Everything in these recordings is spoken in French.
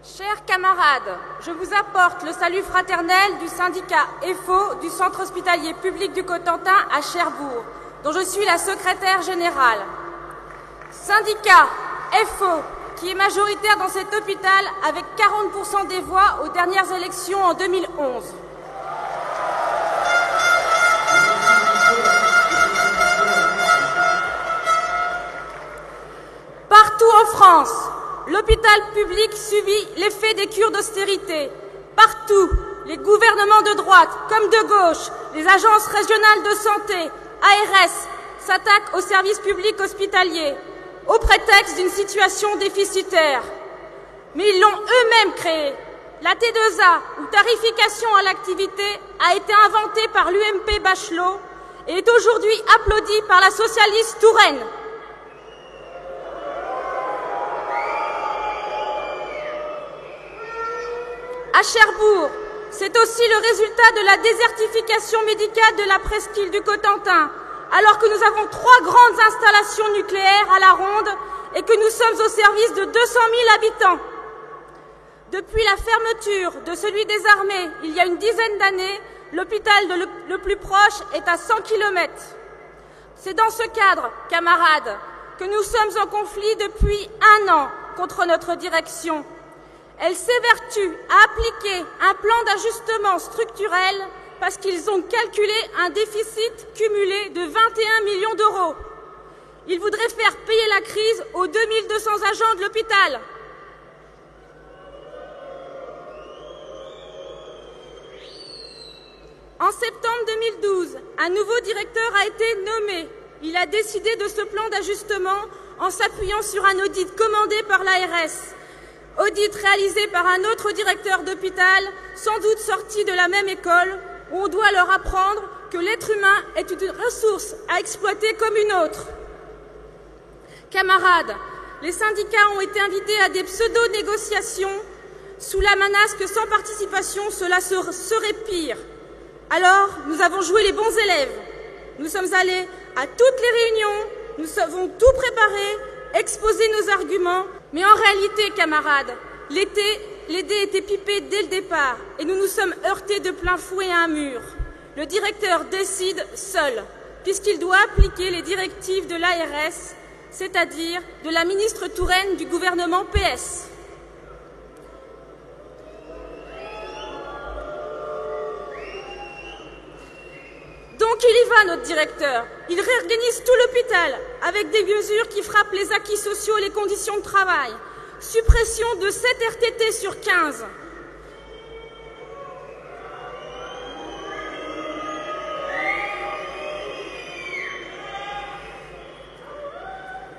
Chers camarades, je vous apporte le salut fraternel du syndicat EFO du Centre hospitalier public du Cotentin à Cherbourg, dont je suis la secrétaire générale. Syndicat EFO, qui est majoritaire dans cet hôpital avec 40% des voix aux dernières élections en 2011. Partout en France, l'hôpital public subit l'effet des cures d'austérité. Partout, les gouvernements de droite comme de gauche, les agences régionales de santé, ARS, s'attaquent aux services publics hospitaliers au prétexte d'une situation déficitaire. Mais ils l'ont eux-mêmes créée. La T2A, ou tarification à l'activité, a été inventée par l'UMP Bachelot et est aujourd'hui applaudie par la socialiste Touraine. À Cherbourg, c'est aussi le résultat de la désertification médicale de la presqu'île du Cotentin, alors que nous avons 3 grandes installations nucléaires à la ronde et que nous sommes au service de 200 000 habitants. Depuis la fermeture de celui des armées, il y a une dizaine d'années, l'hôpital le plus proche est à 100 km. C'est dans ce cadre, camarades, que nous sommes en conflit depuis 1 an contre notre direction. Elle s'évertue à appliquer un plan d'ajustement structurel parce qu'ils ont calculé un déficit cumulé de 21 millions d'euros. Ils voudraient faire payer la crise aux 2200 agents de l'hôpital. En septembre 2012, un nouveau directeur a été nommé. Il a décidé de ce plan d'ajustement en s'appuyant sur un audit commandé par l'ARS. Audit réalisé par un autre directeur d'hôpital, sans doute sorti de la même école, où on doit leur apprendre que l'être humain est une ressource à exploiter comme une autre. Camarades, les syndicats ont été invités à des pseudo-négociations sous la menace que sans participation, cela serait pire. Alors, nous avons joué les bons élèves. Nous sommes allés à toutes les réunions, nous avons tout préparé, exposé nos arguments, mais en réalité, camarades, les dés étaient pipés dès le départ et nous nous sommes heurtés de plein fouet à un mur. Le directeur décide seul, puisqu'il doit appliquer les directives de l'ARS, c'est-à-dire de la ministre Touraine du gouvernement PS. Donc il y va, notre directeur. Il réorganise tout l'hôpital avec des mesures qui frappent les acquis sociaux et les conditions de travail. Suppression de 7 RTT sur 15.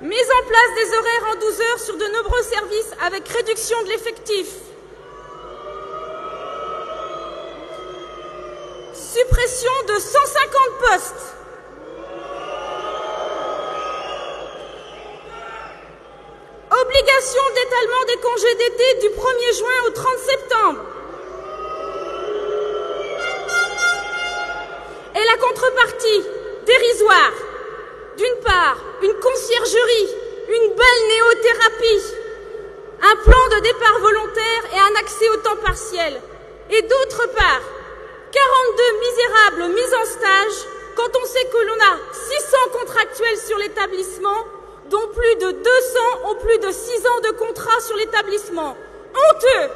Mise en place des horaires en 12 heures sur de nombreux services avec réduction de l'effectif. Suppression de 150 postes. Obligation d'étalement des congés d'été du 1er juin au 30 septembre. Et la contrepartie, dérisoire. D'une part, une conciergerie, une belle néothérapie, un plan de départ volontaire et un accès au temps partiel. Et d'autre part, 42 misérables mises en stage quand on sait que l'on a 600 contractuels sur l'établissement, dont plus de 200 ont plus de 6 ans de contrat sur l'établissement. Honteux!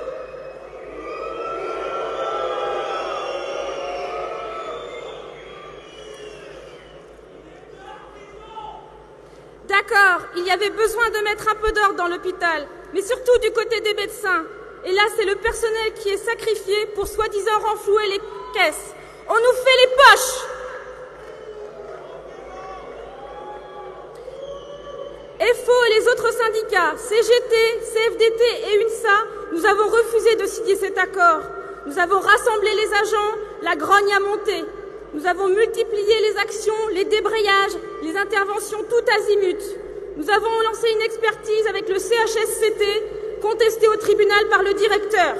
D'accord, il y avait besoin de mettre un peu d'ordre dans l'hôpital, mais surtout du côté des médecins. Et là, c'est le personnel qui est sacrifié pour soi-disant renflouer les caisses. On nous fait les poches. EFO et les autres syndicats, CGT, CFDT et UNSA, nous avons refusé de signer cet accord. Nous avons rassemblé les agents, la grogne a monté. Nous avons multiplié les actions, les débrayages, les interventions tout azimut. Nous avons lancé une expertise avec le CHSCT, contestée au tribunal par le directeur.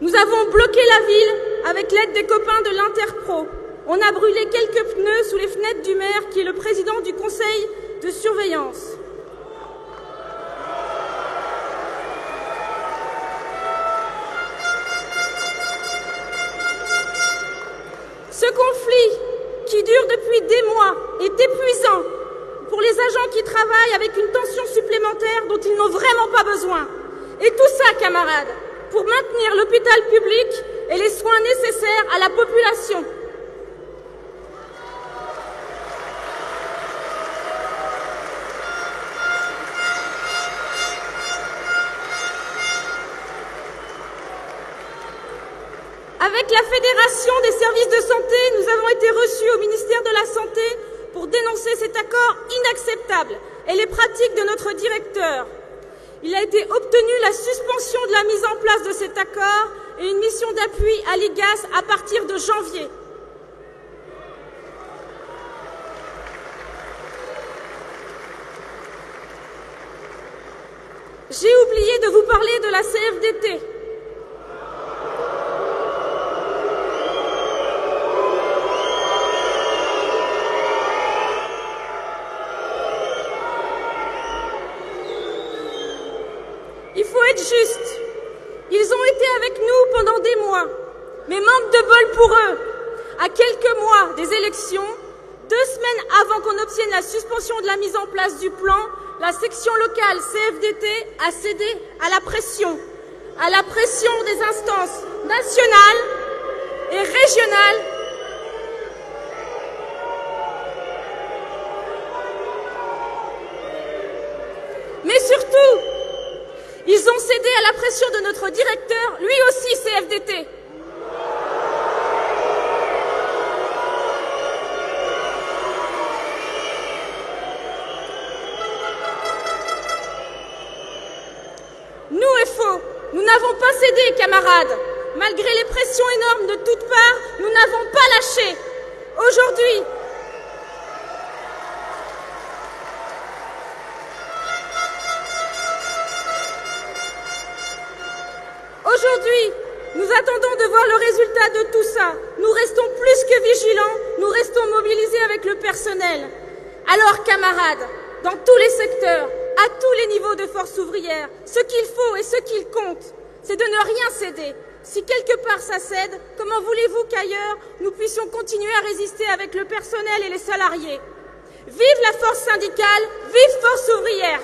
Nous avons bloqué la ville avec l'aide des copains de l'Interpro. On a brûlé quelques pneus sous les fenêtres du maire qui est le président du conseil de surveillance. mois est épuisant pour les agents qui travaillent avec une tension supplémentaire dont ils n'ont vraiment pas besoin. Et tout ça, camarades, pour maintenir l'hôpital public et les soins nécessaires à la population. Avec la Fédération des services de santé, nous avons été reçus au ministère de la Santé pour dénoncer cet accord inacceptable et les pratiques de notre directeur. Il a été obtenu la suspension de la mise en place de cet accord et une mission d'appui à l'IGAS à partir de janvier. J'ai oublié de vous parler de la CFDT. Il faut être juste. Ils ont été avec nous pendant des mois. Mais manque de bol pour eux. À quelques mois des élections, 2 semaines avant qu'on obtienne la suspension de la mise en place du plan, la section locale CFDT a cédé à la pression des instances nationales et régionales. Mais surtout, ils ont cédé à la pression de notre directeur, lui aussi CFDT. Nous, FO, nous n'avons pas cédé, camarades. Malgré les pressions énormes de toutes parts, nous n'avons pas lâché. Aujourd'hui, nous attendons de voir le résultat de tout ça. Nous restons plus que vigilants, nous restons mobilisés avec le personnel. Alors, camarades, dans tous les secteurs, à tous les niveaux de force ouvrière, ce qu'il faut et ce qu'il compte, c'est de ne rien céder. Si quelque part ça cède, comment voulez-vous qu'ailleurs, nous puissions continuer à résister avec le personnel et les salariés? Vive la force syndicale, vive force ouvrière!